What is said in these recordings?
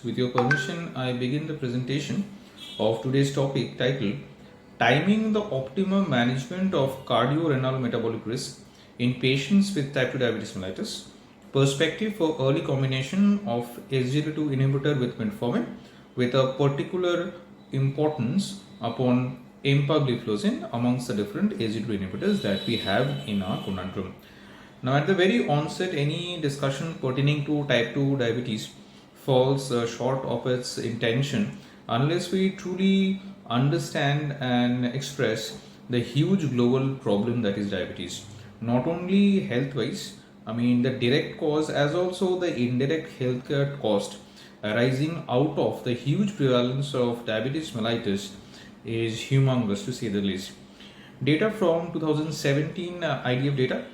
with your permission, I begin the presentation of today's topic titled Timing the Optimum Management of Cardiorenal Metabolic Risk in Patients with Type 2 Diabetes Mellitus. Perspective for early combination of SGLT2 inhibitor with metformin with a particular importance upon empagliflozin amongst the different SGLT2 inhibitors that we have in our conundrum. Now, at the very onset, any discussion pertaining to type 2 diabetes falls short of its intention unless we truly understand and express the huge global problem that is diabetes. Not only health wise, the direct cause as also the indirect healthcare cost arising out of the huge prevalence of diabetes mellitus is humongous to say the least. Data from 2017 IDF data,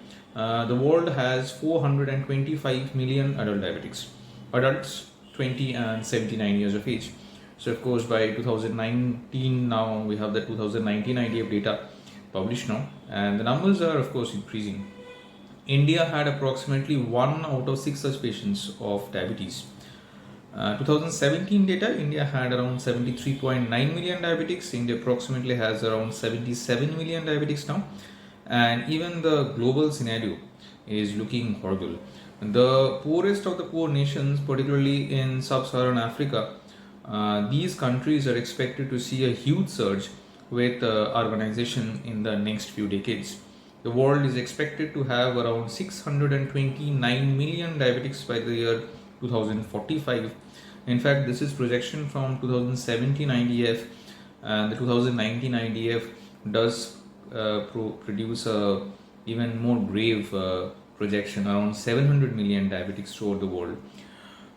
the world has 425 million adult diabetics, adults 20 and 79 years of age. So of course by 2019 now we have the 2019 IDF data published now, and the numbers are of course increasing. India had approximately 1 out of 6 such patients of diabetes. 2017 data, India had around 73.9 million diabetics. India approximately has around 77 million diabetics now, and even the global scenario is looking horrible. The poorest of the poor nations, particularly in sub-Saharan Africa, these countries are expected to see a huge surge with urbanization in the next few decades. The world is expected to have around 629 million diabetics by the year 2045. In fact, this is projection from 2017 IDF, and the 2019 IDF does produce a even more grave projection, around 700 million diabetics throughout the world.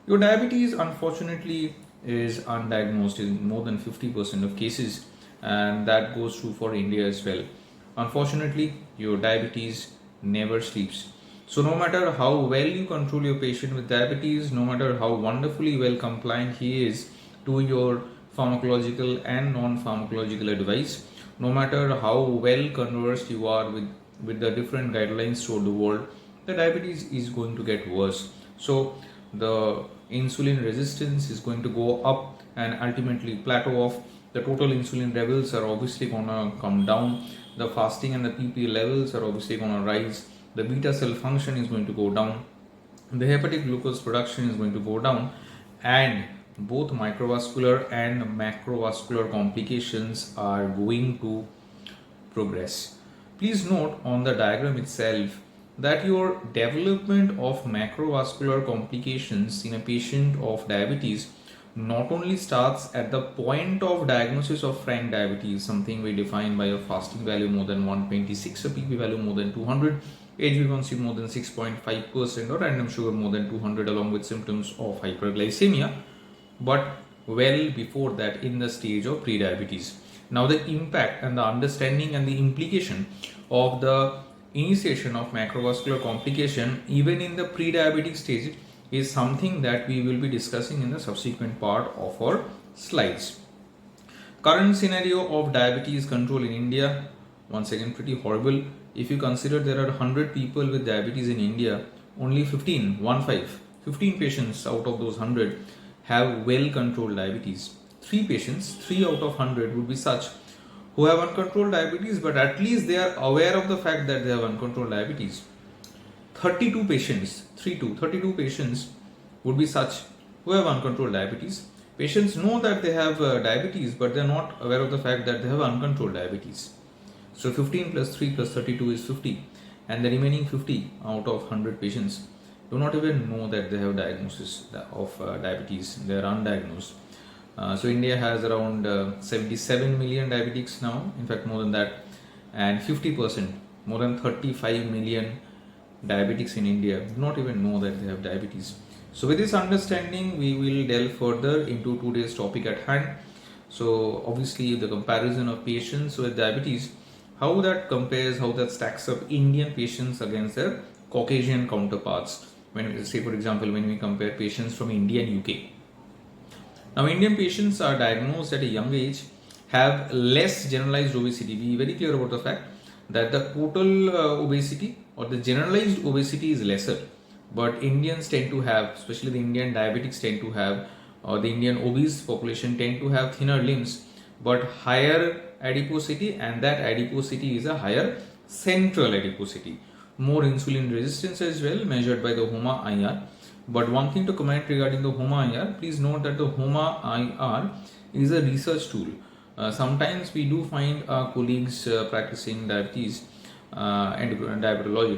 Your diabetes unfortunately is undiagnosed in more than 50% of cases, and that goes true for India as well. Unfortunately, your diabetes never sleeps. So no matter how well you control your patient with diabetes, no matter how wonderfully well compliant he is to your pharmacological and non-pharmacological advice, no matter how well conversed you are with the different guidelines throughout the world, the diabetes is going to get worse. So the insulin resistance is going to go up and ultimately plateau off. The total insulin levels are obviously going to come down. The fasting and the PP levels are obviously going to rise. The beta cell function is going to go down. The hepatic glucose production is going to go down, and both microvascular and macrovascular complications are going to progress. Please note on the diagram itself that your development of macrovascular complications in a patient of diabetes not only starts at the point of diagnosis of frank diabetes, something we define by a fasting value more than 126, a PP value more than 200, HbA1c more than 6.5%, or random sugar more than 200 along with symptoms of hyperglycemia, but well before that in the stage of prediabetes. Now the impact and the understanding and the implication of the initiation of macrovascular complication even in the pre-diabetic stage is something that we will be discussing in the subsequent part of our slides. Current scenario of diabetes control in India, once again pretty horrible. If you consider there are 100 people with diabetes in India, only 15 patients out of those 100 have well controlled diabetes. 3 out of 100 would be such who have uncontrolled diabetes, but at least they are aware of the fact that they have uncontrolled diabetes. 32 patients would be such who have uncontrolled diabetes. Patients know that they have diabetes, but they are not aware of the fact that they have uncontrolled diabetes. So 15 plus 3 plus 32 is 50, and the remaining 50 out of 100 patients do not even know that they have diagnosis of diabetes. They are undiagnosed. So India has around 77 million diabetics now, in fact more than that, and 50%, more than 35 million diabetics in India do not even know that they have diabetes. So with this understanding, we will delve further into today's topic at hand. So obviously the comparison of patients with diabetes, how that compares, how that stacks up Indian patients against their Caucasian counterparts. When we say, for example, when we compare patients from India and UK. Now Indian patients are diagnosed at a young age, have less generalized obesity. Be very clear about the fact that the total obesity or the generalized obesity is lesser, but Indians tend to have, especially the Indian diabetics tend to have or the Indian obese population tend to have thinner limbs but higher adiposity, and that adiposity is a higher central adiposity. More insulin resistance as well, measured by the HOMA-IR. But one thing to comment regarding the HOMA-IR, please note that the HOMA-IR is a research tool. Sometimes we do find our colleagues practicing diabetes and diabetology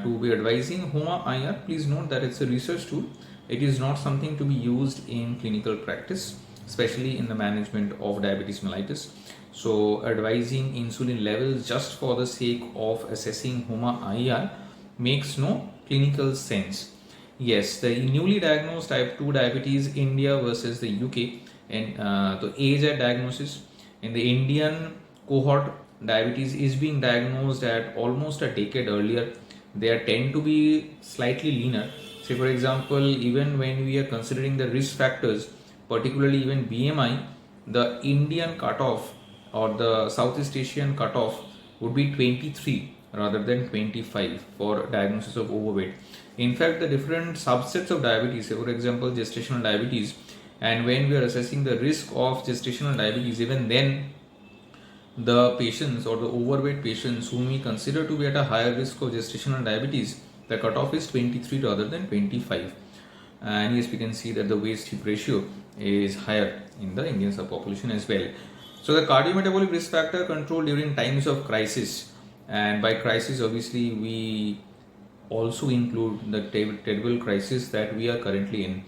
to be advising HOMA-IR. Please note that it's a research tool. It is not something to be used in clinical practice, especially in the management of diabetes mellitus. So advising insulin levels just for the sake of assessing HOMA-IR makes no clinical sense. Yes, the newly diagnosed type 2 diabetes, India versus the UK, and the age at diagnosis. In the Indian cohort, diabetes is being diagnosed at almost a decade earlier. They tend to be slightly leaner. Say for example, even when we are considering the risk factors, particularly even BMI, the Indian cutoff or the Southeast Asian cutoff would be 23 rather than 25 for diagnosis of overweight. In fact, the different subsets of diabetes, say for example gestational diabetes, and when we are assessing the risk of gestational diabetes, even then the patients or the overweight patients whom we consider to be at a higher risk of gestational diabetes, the cutoff is 23 rather than 25. And yes, we can see that the waist hip ratio is higher in the Indian subpopulation as well. So the cardiometabolic risk factor control during times of crisis, and by crisis obviously we also include the terrible crisis that we are currently in,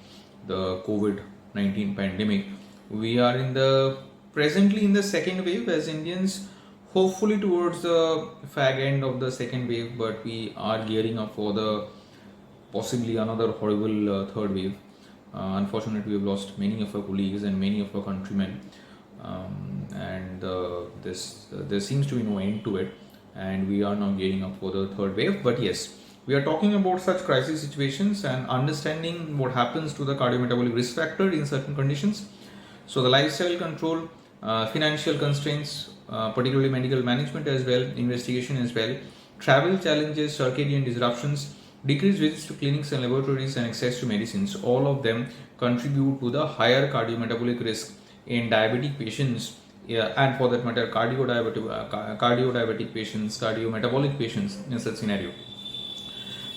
the COVID-19 pandemic. We are presently in the second wave as Indians, hopefully towards the fag end of the second wave, but we are gearing up for the possibly another horrible third wave. Unfortunately, we have lost many of our colleagues and many of our countrymen, and there seems to be no end to it, and we are now gearing up for the third wave. But yes, we are talking about such crisis situations and understanding what happens to the cardiometabolic risk factor in certain conditions. So the lifestyle control, financial constraints, particularly medical management as well, investigation as well, travel challenges, circadian disruptions, decreased visits to clinics and laboratories, and access to medicines, all of them contribute to the higher cardiometabolic risk in diabetic patients, and for that matter cardiodiabetic patients, cardiometabolic patients in such scenario.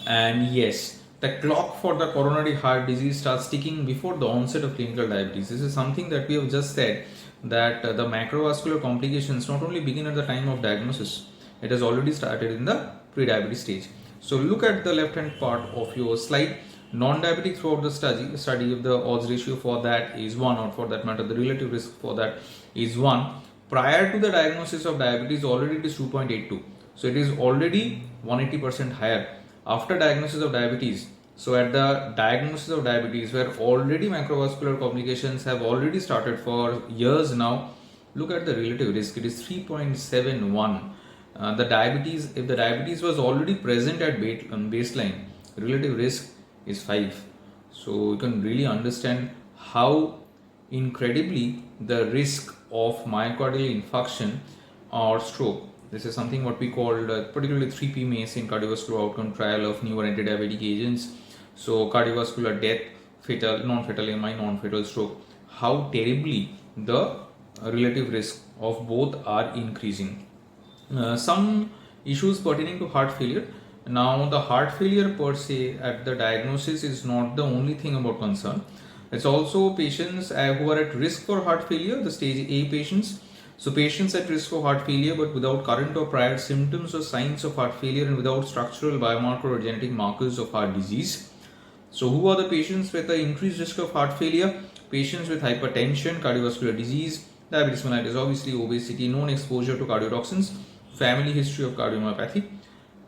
And yes, the clock for the coronary heart disease starts ticking before the onset of clinical diabetes. This is something that we have just said, that the macrovascular complications not only begin at the time of diagnosis, it has already started in the pre-diabetes stage. So look at the left hand part of your slide. Non-diabetic throughout the study, if the odds ratio for that is 1, or for that matter the relative risk for that is 1, prior to the diagnosis of diabetes already it is 2.82. So it is already 180% higher after diagnosis of diabetes. So at the diagnosis of diabetes, where already macrovascular complications have already started for years now, look at the relative risk. It is 3.71. If the diabetes was already present at baseline, relative risk is 5. So you can really understand how incredibly the risk of myocardial infarction or stroke. This is something what we called particularly 3P MACE in cardiovascular outcome trial of newer anti-diabetic agents. So cardiovascular death, fatal, non-fatal MI, non-fatal stroke, how terribly the relative risk of both are increasing. Some issues pertaining to heart failure. Now the heart failure per se at the diagnosis is not the only thing about concern. It's also patients who are at risk for heart failure, the stage A patients. So patients at risk for heart failure but without current or prior symptoms or signs of heart failure and without structural biomarker or genetic markers of heart disease. So who are the patients with the increased risk of heart failure? Patients with hypertension, cardiovascular disease, diabetes mellitus, obviously obesity, known exposure to cardiotoxins, family history of cardiomyopathy.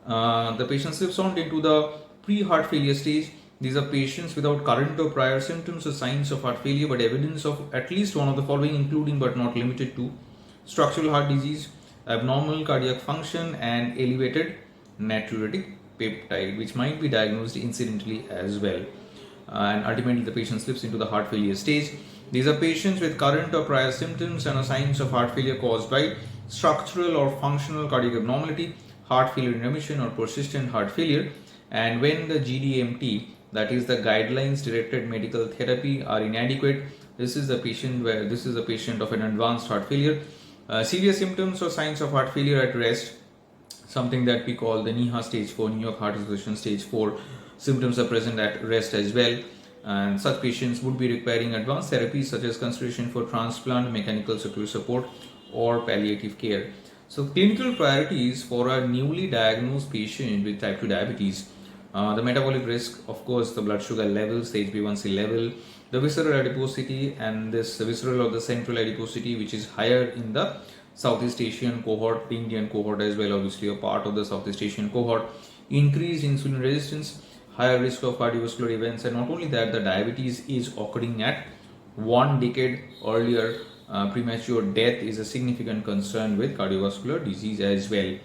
The patient slips on into the pre-heart failure stage. These are patients without current or prior symptoms or signs of heart failure but evidence of at least one of the following, including but not limited to structural heart disease, abnormal cardiac function, and elevated natriuretic peptide, which might be diagnosed incidentally as well. And ultimately the patient slips into the heart failure stage. These are patients with current or prior symptoms and signs of heart failure caused by structural or functional cardiac abnormality, heart failure in remission, or persistent heart failure. And when the GDMT, that is the guidelines directed medical therapy are inadequate. This is the patient of an advanced heart failure. Serious symptoms or signs of heart failure at rest, something that we call the NYHA stage 4, New York Heart Association stage 4 symptoms are present at rest as well, and such patients would be requiring advanced therapies such as consideration for transplant, mechanical circulatory support, or palliative care. So clinical priorities for a newly diagnosed patient with type 2 diabetes: the metabolic risk, of course, the blood sugar levels, the HbA1c level, the visceral adiposity, and this visceral or the central adiposity, which is higher in the Southeast Asian cohort, the Indian cohort as well, obviously a part of the Southeast Asian cohort, increased insulin resistance, higher risk of cardiovascular events, and not only that, the diabetes is occurring at 1 decade earlier. Premature death is a significant concern with cardiovascular disease as well.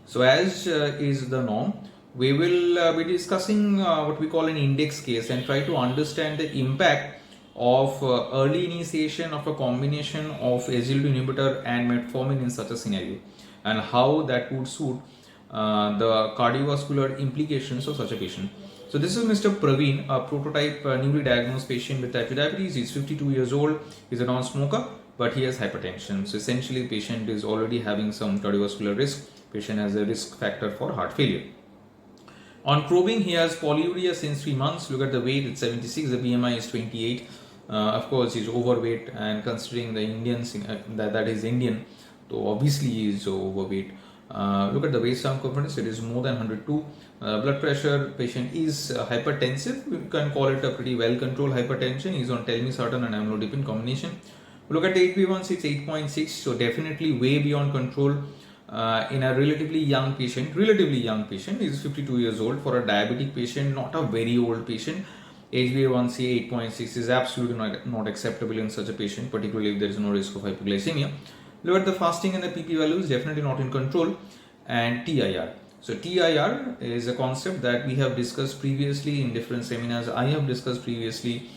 So as is the norm, we will be discussing what we call an index case and try to understand the impact of early initiation of a combination of SGLT2 inhibitor and metformin in such a scenario, and how that would suit the cardiovascular implications of such a patient. So this is Mr. Praveen, a prototype newly diagnosed patient with type 2 diabetes. He's 52 years old, he's a non-smoker, but he has hypertension. So essentially the patient is already having some cardiovascular risk. Patient has a risk factor for heart failure. On probing, he has polyuria since 3 months. Look at the weight, it's 76, the BMI is 28. Of course, he's overweight, and considering the Indians that is Indian, so obviously he is overweight. Look at the waist circumference, it is more than 102. Blood pressure, patient is hypertensive. You can call it a pretty well controlled hypertension. He's on telmisartan and amlodipine combination. Look at the HbA1c, it's 8.6, so definitely way beyond control. In a relatively young patient, he's 52 years old. For a diabetic patient, not a very old patient, HbA1c 8.6 is absolutely not acceptable in such a patient, particularly if there is no risk of hypoglycemia. Look at the fasting and the PP values, definitely not in control. And TIR. So TIR is a concept that we have discussed previously in different seminars. I have discussed previously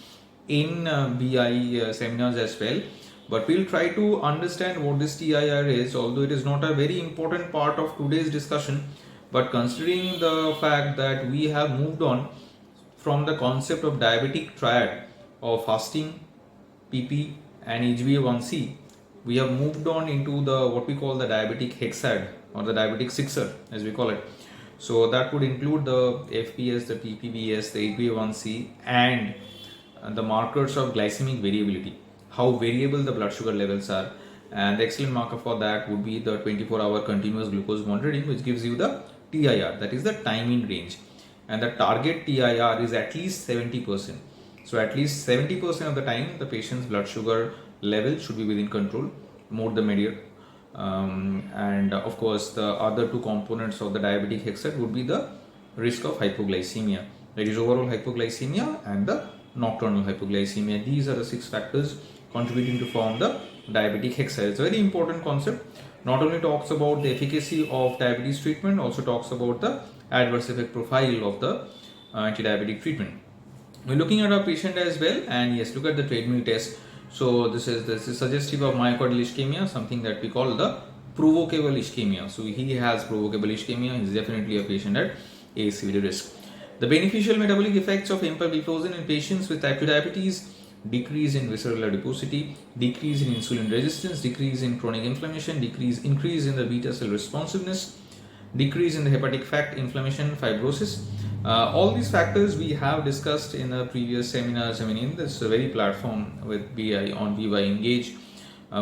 in BI seminars as well. But we'll try to understand what this TIR is, although it is not a very important part of today's discussion. But considering the fact that we have moved on from the concept of diabetic triad of fasting, PP, and HbA1c, we have moved on into the what we call the diabetic hexad or the diabetic sixer, as we call it. So that would include the FPS, the PPBS, the HbA1c, and the markers of glycemic variability, how variable the blood sugar levels are. And the excellent marker for that would be the 24-hour continuous glucose monitoring, which gives you the TIR, that is the time in range. And the target TIR is at least 70%. So at least 70% of the time the patient's blood sugar level should be within control, more the merrier. And of course the other two components of the diabetic hexad would be the risk of hypoglycemia, that is overall hypoglycemia and the nocturnal hypoglycemia. These are the 6 factors contributing to form the diabetic hexad. It's a very important concept. Not only talks about the efficacy of diabetes treatment, also talks about the adverse effect profile of the anti-diabetic treatment. We're looking at our patient as well, and yes, look at the treadmill test. So this is suggestive of myocardial ischemia, something that we call the provocable ischemia. So he has provocable ischemia. He's definitely a patient at ASCVD risk. The beneficial metabolic effects of empagliflozin in patients with type 2 diabetes: decrease in visceral adiposity, decrease in insulin resistance, decrease in chronic inflammation, increase in the beta cell responsiveness, decrease in the hepatic fat, inflammation, fibrosis. All these factors we have discussed in the previous seminars. I mean, in this very platform with BI on BY Engage,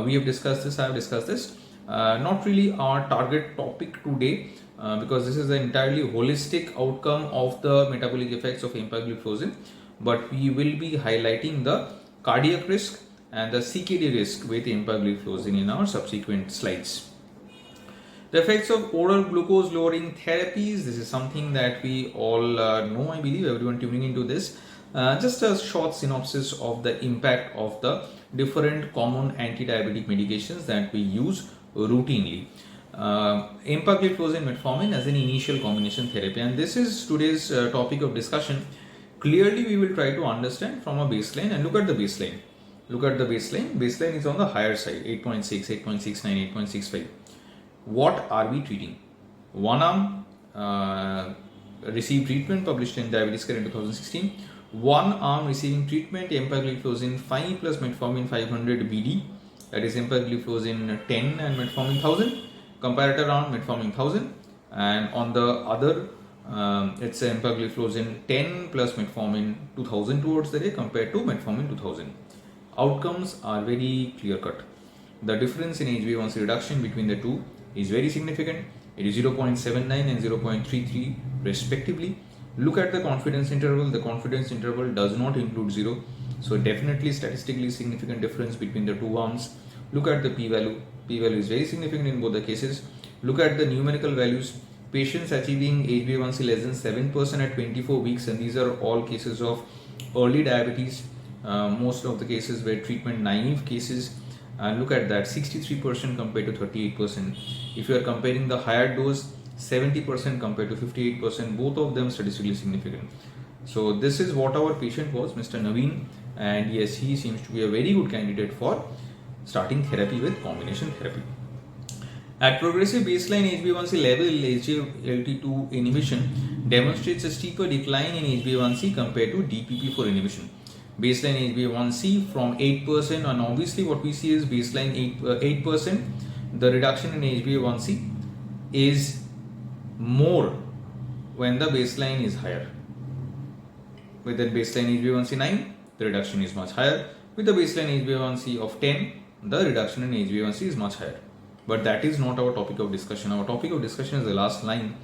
we have discussed this. I have discussed this. Not really our target topic today, because this is an entirely holistic outcome of the metabolic effects of empagliflozin. But we will be highlighting the cardiac risk and the CKD risk with empagliflozin in our subsequent slides. The effects of oral glucose lowering therapies. This is something that we all know, I believe, everyone tuning into this. Just a short synopsis of the impact of the different common anti-diabetic medications that we use routinely. Empagliflozin, metformin as an initial combination therapy, and this is today's topic of discussion. Clearly, we will try to understand from a baseline, and look at the baseline. Look at the baseline. Baseline is on the higher side, 8.6, 8.69, 8.65. What are we treating? One arm, received treatment, published in Diabetes Care in 2016. One arm receiving treatment, empagliflozin 5 plus metformin 500 BD, that is empagliflozin 10 and metformin 1000. Comparator arm metformin 1000, and on the other it's empagliflozin 10 plus metformin 2000 towards the day compared to metformin 2000. Outcomes are very clear cut. The difference in HbA1c reduction between the two is very significant. It is 0.79 and 0.33 respectively. Look at the confidence interval. The confidence interval does not include 0. So definitely statistically significant difference between the two arms. Look at the p-value. P-value is very significant in both the cases. Look at the numerical values. Patients achieving HbA1c less than 7% at 24 weeks, and these are all cases of early diabetes. Most of the cases were treatment naive cases. And look at that, 63% compared to 38%. If you are comparing the higher dose, 70% compared to 58%, both of them statistically significant. So this is what our patient was, Mr. Naveen, and yes, he seems to be a very good candidate for starting therapy with combination therapy. At progressive baseline HbA1c level, SGLT2 inhibition demonstrates a steeper decline in HbA1c compared to DPP4 inhibition. Baseline HbA1c from 8%, and obviously what we see is baseline 8%. The reduction in HbA1c is more when the baseline is higher. With the baseline HbA1c 9, the reduction is much higher. With the baseline HbA1c of 10, the reduction in HbA1c is much higher. But that is not our topic of discussion. Our topic of discussion is the last line.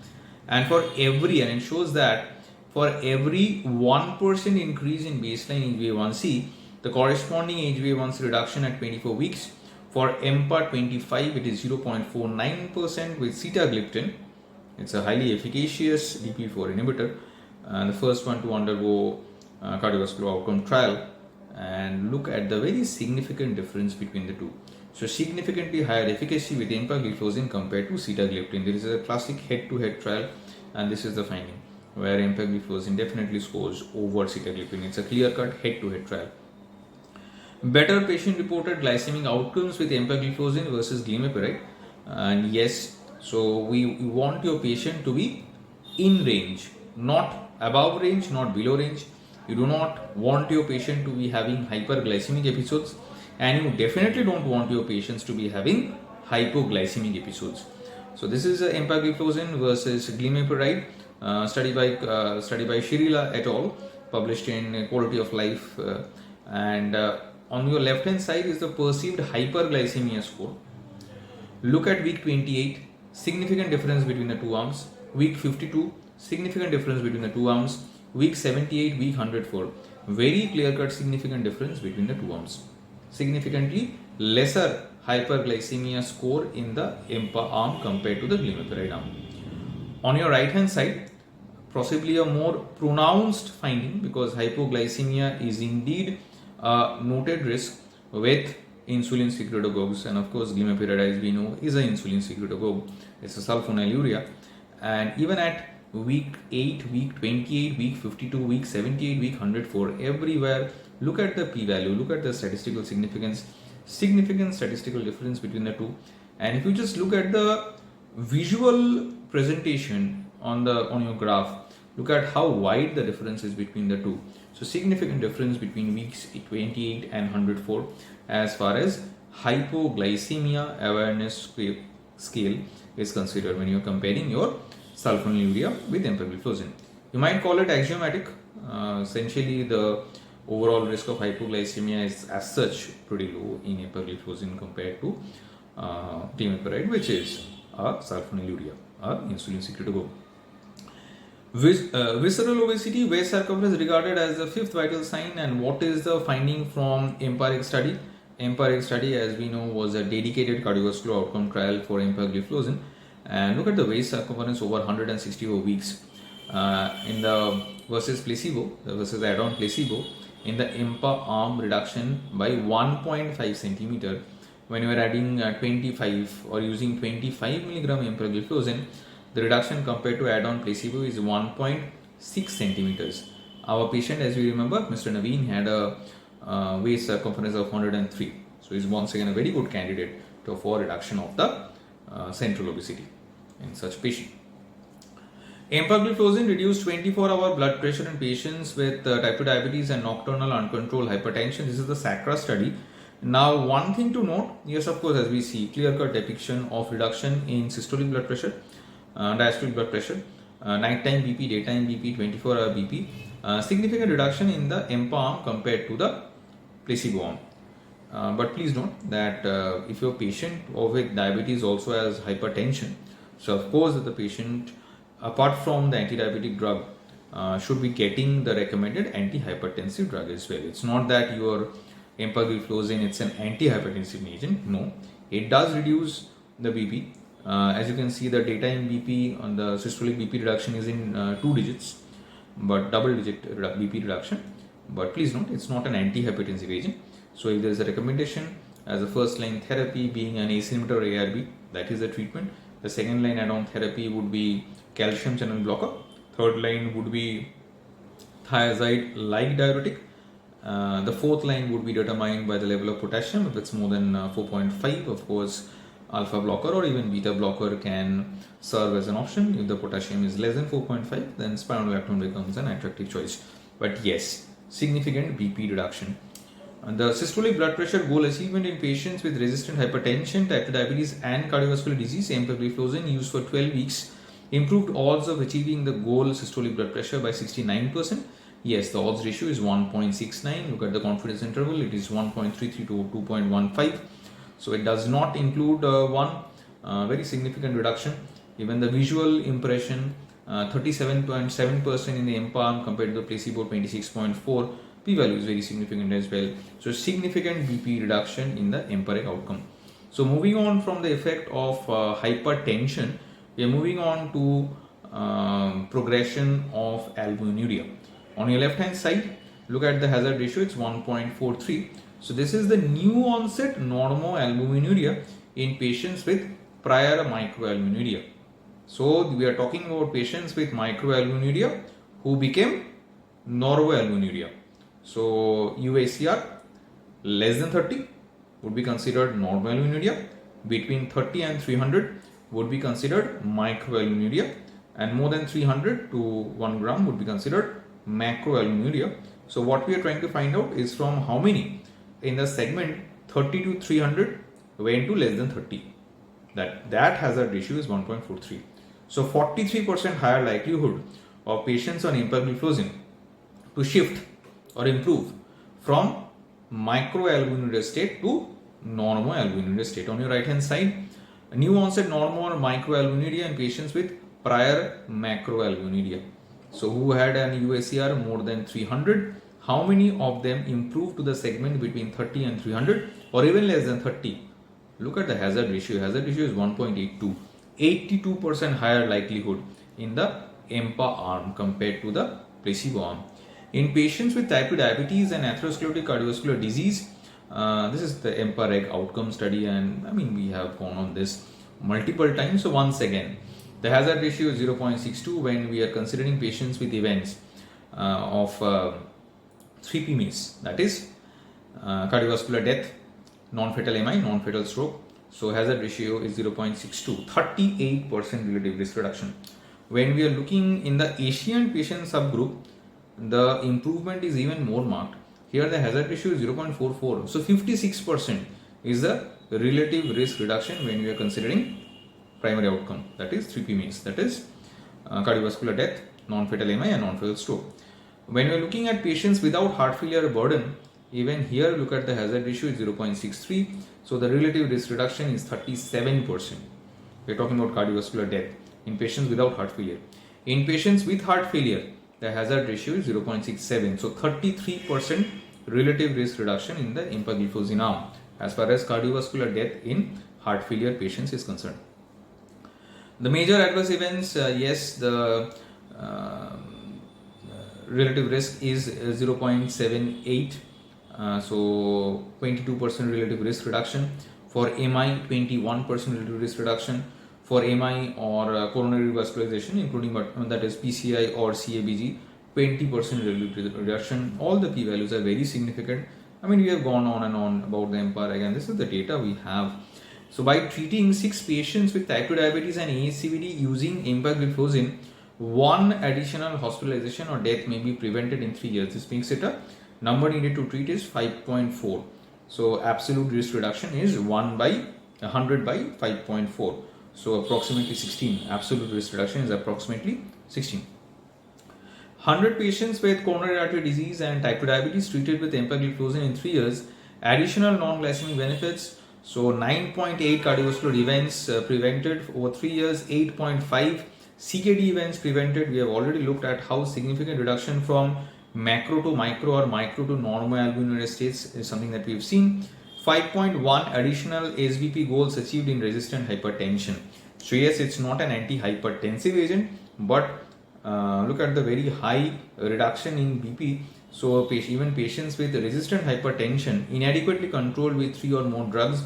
And it shows that for every 1% increase in baseline HbA1c, the corresponding HbA1c reduction at 24 weeks. For EMPA25, it is 0.49% with sitagliptin. It's a highly efficacious DPP4 inhibitor, and the first one to undergo cardiovascular outcome trial. And look at the very significant difference between the two. So significantly higher efficacy with empagliflozin compared to sitagliptin. There is a classic head-to-head trial, and this is the finding, where empagliflozin definitely scores over sitagliptin. It's a clear-cut head-to-head trial. Better patient-reported glycemic outcomes with empagliflozin versus glimepiride. And yes, so we want your patient to be in range, not above range, not below range. You do not want your patient to be having hyperglycemic episodes, and you definitely don't want your patients to be having hypoglycemic episodes. So this is empagliflozin versus glimepiride. Study by Shirila et al., published in Quality of Life, and on your left hand side is the perceived hyperglycemia score. Look at week 28, significant difference between the two arms. Week 52, significant difference between the two arms. Week 78, week 104, very clear-cut significant difference between the two arms. Significantly lesser hyperglycemia score in the EMPA arm compared to the glimepiride arm. On your right hand side, possibly a more pronounced finding, because hypoglycemia is indeed a noted risk with insulin secretagogues, and of course glimepiride, as we know, is an insulin secretagogue. It's a sulfonylurea, and even at week 8, week 28, week 52, week 78, week 104, everywhere, look at the p-value, look at the statistical significant statistical difference between the two. And if you just look at the visual presentation on your graph, look at how wide the difference is between the two. So significant difference between weeks 28 and 104 as far as hypoglycemia awareness scale is considered when you're comparing your sulfonylurea with empagliflozin. You might call it axiomatic. Essentially, the overall risk of hypoglycemia is as such pretty low in empagliflozin compared to glimepiride, which is a sulfonylurea, or insulin secretagogue. Visceral obesity, waist circumference regarded as the fifth vital sign, and what is the finding from EMPA-REG study? EMPA-REG study, as we know, was a dedicated cardiovascular outcome trial for empagliflozin. And look at the waist circumference over 164 weeks in the versus the add-on placebo. In the EMPA arm, reduction by 1.5 centimeter when you are adding 25 or using 25 milligram empagliflozin. The reduction compared to add-on placebo is 1.6 centimeters. Our patient, as we remember, Mr. Naveen, had a waist circumference of 103. So he is once again a very good candidate for reduction of the central obesity in such patient. Empagliflozin reduced 24-hour blood pressure in patients with type 2 diabetes and nocturnal uncontrolled hypertension. This is the SACRA study. Now, one thing to note, yes, of course, as we see, clear-cut depiction of reduction in systolic blood pressure, diastolic blood pressure, nighttime BP, daytime BP, 24-hour BP, significant reduction in the EMPA arm compared to the placebo arm. But please note that if your patient with diabetes also has hypertension, so of course the patient, apart from the anti-diabetic drug, should be getting the recommended anti-hypertensive drug as well. It's not that your empagliflozin, it's an anti-hypertensive agent. No, it does reduce the BP. As you can see, the daytime BP on the systolic BP reduction is in 2 digits, but double-digit BP reduction. But please note, it's not an anti-hypertensive agent. So if there is a recommendation as a first-line therapy being an ACE inhibitor or ARB, that is the treatment. The second-line add-on therapy would be calcium channel blocker. Third line would be thiazide-like diuretic. The fourth line would be determined by the level of potassium. If it's more than 4.5, of course, alpha blocker or even beta blocker can serve as an option. If the potassium is less than 4.5, then spironolactone becomes an attractive choice. But yes, significant BP reduction. The systolic blood pressure goal achievement in patients with resistant hypertension, type 2 diabetes and cardiovascular disease, empagliflozin used for 12 weeks improved odds of achieving the goal systolic blood pressure by 69%. Yes, the odds ratio is 1.69. Look at the confidence interval, it is 1.33 to 2.15. So it does not include one very significant reduction. Even the visual impression, 37.7% in the EMPA arm compared to the placebo, 26.4. P-value is very significant as well. So significant BP reduction in the EMPA-REG outcome. So moving on from the effect of hypertension, we are moving on to progression of albuminuria. On your left hand side, look at the hazard ratio, it's 1.43. So this is the new onset normoalbuminuria in patients with prior microalbuminuria. So we are talking about patients with microalbuminuria who became normoalbuminuria. So UACR less than 30 would be considered normoalbuminuria, between 30 and 300 would be considered microalbuminuria, and more than 300 to 1 gram would be considered macroalbuminuria. So what we are trying to find out is from how many in the segment 30 to 300 went to less than 30. That hazard ratio is 1.43. So 43% higher likelihood of patients on empagliflozin to shift or improve from microalbuminuria state to normoalbuminuria state. On your right hand side, new onset normo or microalbuminuria in patients with prior macroalbuminuria. So who had an UACR more than 300, how many of them improved to the segment between 30 and 300 or even less than 30? Look at the hazard ratio. Hazard ratio is 1.82. 82% higher likelihood in the EMPA arm compared to the placebo arm. In patients with type 2 diabetes and atherosclerotic cardiovascular disease, this is the EMPA-REG outcome study, and I mean we have gone on this multiple times. So once again, the hazard ratio is 0.62 when we are considering patients with events of 3 PMIS, that is cardiovascular death, non-fatal MI, non-fatal stroke. So hazard ratio is 0.62, 38% relative risk reduction. When we are looking in the Asian patient subgroup, the improvement is even more marked. Here the hazard ratio is 0.44. So 56% is the relative risk reduction when we are considering primary outcome, that is 3 PMIS, that is cardiovascular death, non-fatal MI and non-fatal stroke. When we are looking at patients without heart failure burden, even here look at the hazard ratio is 0.63. So the relative risk reduction is 37%. We are talking about cardiovascular death in patients without heart failure. In patients with heart failure, the hazard ratio is 0.67. So 33% relative risk reduction in the empagliflozin arm as far as cardiovascular death in heart failure patients is concerned. The major adverse events, yes, the relative risk is 0.78. So 22% relative risk reduction. For MI, 21% relative risk reduction. For MI or coronary vascularization, including that is PCI or CABG, 20% relative reduction. All the p-values are very significant. I mean, we have gone on and on about the EMPA-REG, and this is the data we have. So by treating 6 patients with type 2 diabetes and ASCVD using empagliflozin one additional hospitalization or death may be prevented in 3 years. This makes it a number needed to treat is 5.4. So absolute risk reduction is 1 by 100 by 5.4. So approximately 16. Absolute risk reduction is approximately 16. 100 patients with coronary artery disease and type 2 diabetes treated with empagliflozin in 3 years. Additional non-glycemic benefits. So 9.8 cardiovascular events prevented over 3 years, 8.5 CKD events prevented. We have already looked at how significant reduction from macro to micro or micro to normal albuminuria states is something that we have seen. 5.1 additional SBP goals achieved in resistant hypertension. So yes, it's not an antihypertensive agent, but look at the very high reduction in BP. So even patients with resistant hypertension inadequately controlled with 3 or more drugs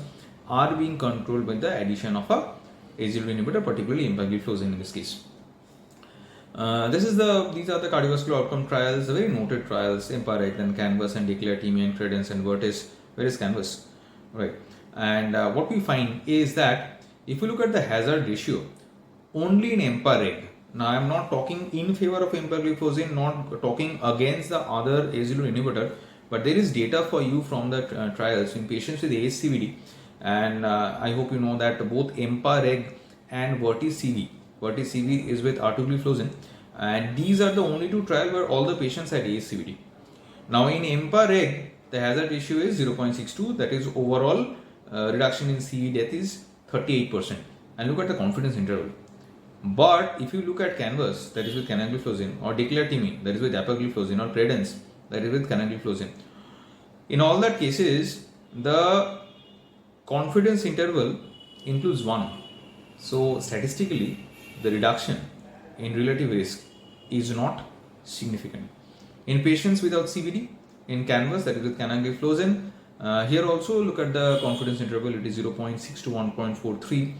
are being controlled by the addition of a ACE2 inhibitor, particularly empagliflozin in this case. These are the cardiovascular outcome trials, very noted trials, EMPA-REG, then CANVAS and DECLARE, TIMI and CREDENCE and VERTIS. Where is CANVAS? Right. And what we find is that if you look at the hazard ratio, only in EMPA-REG, now I am not talking in favor of empagliflozin, not talking against the other ACE2 inhibitor, but there is data for you from the trials in patients with ASCVD, and I hope you know that both EMPA-REG and VERTIS-CV is with artugliflozin, and these are the only two trials where all the patients had ASCVD. Now in EMPA-REG, the hazard ratio is 0.62, that is overall reduction in CV death is 38%. And look at the confidence interval. But if you look at CANVAS, that is with canagliflozin, or DECLARE TIMI, that is with dapagliflozin, or CREDENCE, that is with canagliflozin, in all that cases, the confidence interval includes 1. So statistically, the reduction in relative risk is not significant. In patients without CVD, in CANVAS, that is with canagliflozin, here also look at the confidence interval, it is 0.6 to 1.43.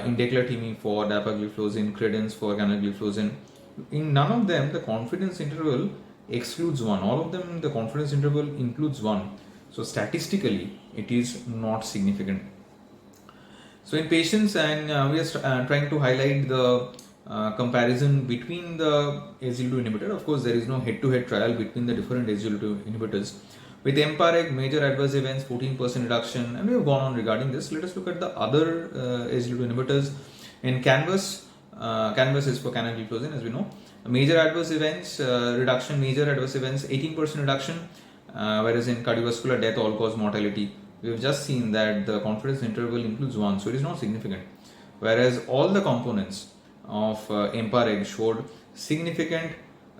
In DECLARE TIMI for dapagliflozin, CREDENCE for canagliflozin. In none of them, the confidence interval excludes 1. All of them, the confidence interval includes 1. So statistically, it is not significant. So in patients, and we are trying to highlight the comparison between the ACE2 inhibitor. Of course, there is no head-to-head trial between the different ACE2 inhibitors. With EMPA-REG, major adverse events, 14% reduction, and we have gone on regarding this. Let us look at the other ACE2 inhibitors. In CANVAS, CANVAS is for canagliflozin, as we know. Major adverse events reduction, major adverse events 18% reduction, whereas in cardiovascular death, all-cause mortality, we have just seen that the confidence interval includes 1, so it is not significant. Whereas all the components of EMPA-REG showed significant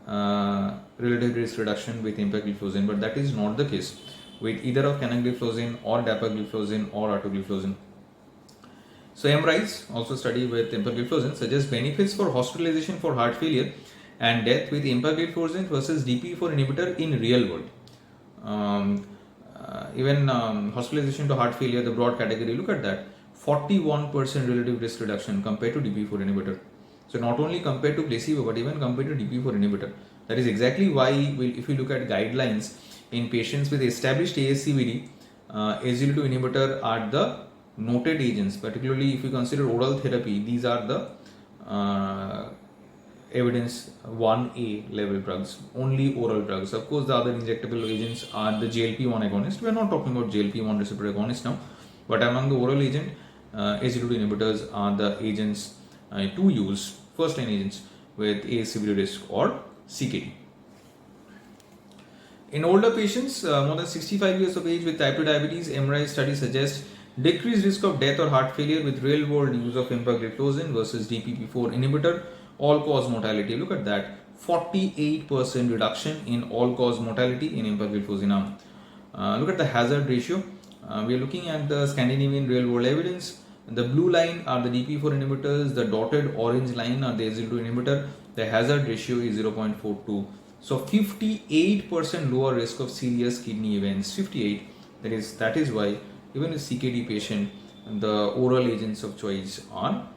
relative risk reduction with empagliflozin, but that is not the case with either of canagliflozin or dapagliflozin or artugliflozin. So EMRISE, also study with empagliflozin, suggests benefits for hospitalization for heart failure and death with empagliflozin versus DPP-4 inhibitor in real world. Even hospitalization to heart failure, the broad category, look at that, 41% relative risk reduction compared to DPP-4 inhibitor. So not only compared to placebo, but even compared to DPP-4 inhibitor. That is exactly why, if you look at guidelines in patients with established ASCVD, ACE2 inhibitor are the noted agents. Particularly if you consider oral therapy, these are the evidence 1A level drugs, only oral drugs. Of course, the other injectable agents are the GLP-1 agonist. We are not talking about GLP-1 receptor agonist now, but among the oral agent, ACE2 inhibitors are the agents to use, first line agents with ASCVD risk or CKD. In older patients, more than 65 years of age with type 2 diabetes, EMRISE study suggests decreased risk of death or heart failure with real world use of empagliflozin versus DPP-4 inhibitor. All cause mortality, look at that, 48% reduction in all cause mortality in empagliflozin arm. Look at the hazard ratio. We are looking at the Scandinavian real world evidence. The blue line are the DPP-4 inhibitors, the dotted orange line are the ACE2 inhibitor. The hazard ratio is 0.42. So 58% lower risk of serious kidney events. 58. That is why even a CKD patient, the oral agents of choice are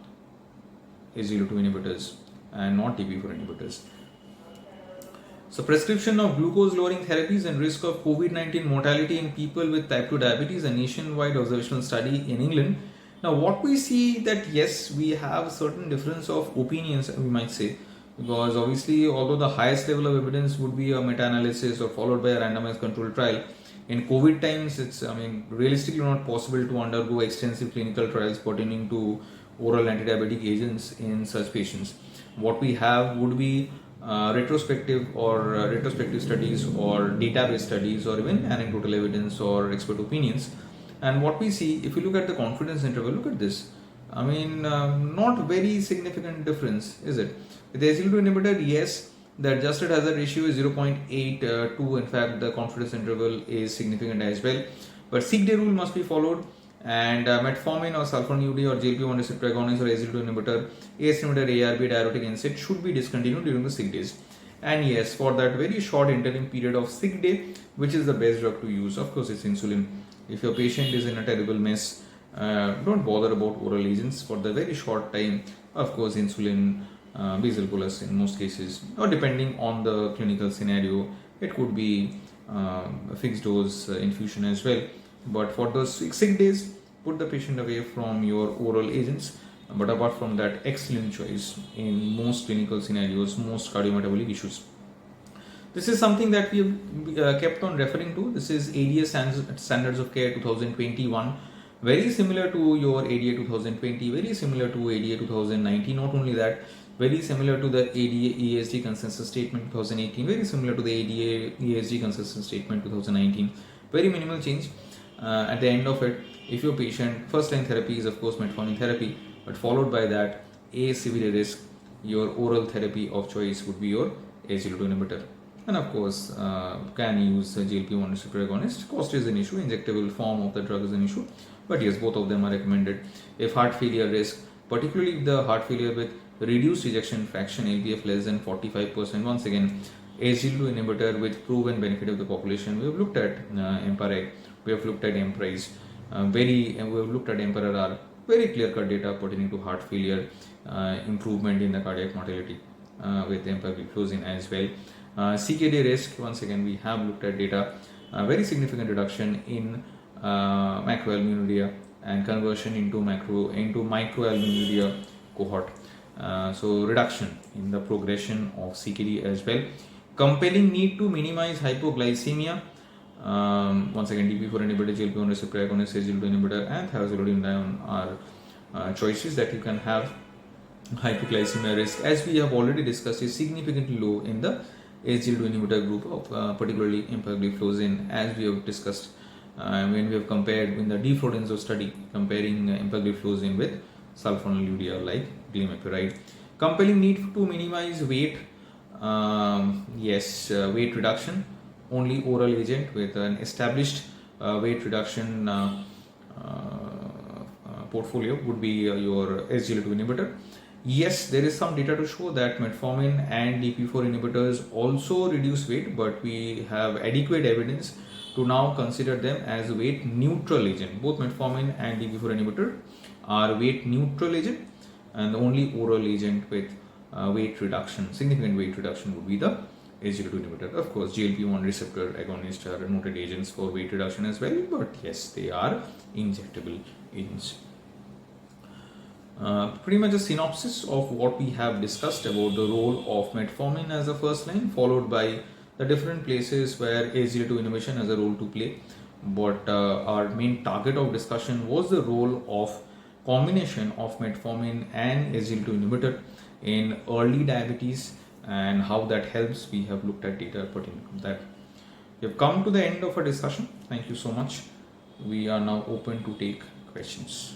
ACE2 inhibitors and not DPP-4 inhibitors. So prescription of glucose lowering therapies and risk of COVID-19 mortality in people with type 2 diabetes, a nationwide observational study in England. Now what we see that yes, we have certain difference of opinions, we might say, because obviously, although the highest level of evidence would be a meta-analysis or followed by a randomized controlled trial, in COVID times, it's realistically not possible to undergo extensive clinical trials pertaining to oral antidiabetic agents in such patients. What we have would be retrospective studies or database studies or even anecdotal evidence or expert opinions. And what we see, if you look at the confidence interval, look at this. Not very significant difference, is it? With the SGLT2 inhibitor, yes, the adjusted hazard ratio is 0.82. In fact, the confidence interval is significant as well. But sick day rule must be followed, and metformin or sulfonylurea or GLP-1 receptor agonist or SGLT2 inhibitor, ACE inhibitor, ARB, diuretic NSAID should be discontinued during the sick days. And yes, for that very short interim period of sick day, which is the best drug to use? Of course, it's insulin. If your patient is in a terrible mess, don't bother about oral agents for the very short time. Of course, insulin, basal bolus in most cases, or depending on the clinical scenario, it could be a fixed dose infusion as well. But for those sick days, put the patient away from your oral agents. But apart from that, excellent choice in most clinical scenarios, most cardiometabolic issues. This is something that we have kept on referring to. This is ADA Standards of Care 2021. Very similar to your ADA 2020, very similar to ADA 2019. Not only that, very similar to the ADA ESG Consensus Statement 2018, very similar to the ADA ESG Consensus Statement 2019. Very minimal change. At the end of it, if your patient, first line therapy is of course metformin therapy, but followed by that, a severe risk, your oral therapy of choice would be your SGLT2 inhibitor. And of course, can use GLP-1 receptor agonist. Cost is an issue, injectable form of the drug is an issue, but yes, both of them are recommended. If heart failure risk, particularly the heart failure with reduced ejection fraction, LVF less than 45%, once again, SGLT2 inhibitor with proven benefit of the population. We have looked at EMPA-REG, we have looked at EMPRISE, we have looked at EMPEROR, very clear-cut data pertaining to heart failure, improvement in the cardiac mortality with empagliflozin as well. CKD risk, once again, we have looked at data, very significant reduction in macroalbuminuria and conversion into microalbuminuria cohort. So reduction in the progression of CKD as well. Compelling need to minimize hypoglycemia. Once again, DP4 inhibitor, GLP-1 receptor agonist, SGLT2 inhibitor, and thiazolidine are choices that you can have. Hypoglycemia risk, as we have already discussed, is significantly low in the SGLT2 inhibitor group of particularly empagliflozin, as we have discussed when we have compared in the DeFlorenzo study, comparing empagliflozin with sulfonylurea like glimepiride. Compelling need to minimize weight. Weight reduction. Only oral agent with an established weight reduction portfolio would be your SGLT2 inhibitor. Yes, there is some data to show that metformin and DP4 inhibitors also reduce weight, but we have adequate evidence to now consider them as weight neutral agent. Both metformin and DP4 inhibitor are weight neutral agent, and the only oral agent with weight reduction, significant weight reduction, would be the SGLT2 inhibitor. Of course, GLP-1 receptor agonists are noted agents for weight reduction as well, but yes, they are injectable agents. Pretty much a synopsis of what we have discussed about the role of metformin as a first line, followed by the different places where SGLT2 inhibition has a role to play. But our main target of discussion was the role of combination of metformin and SGLT2 inhibitor in early diabetes and how that helps. We have looked at data pertaining to that. We have come to the end of our discussion. Thank you so much. We are now open to take questions.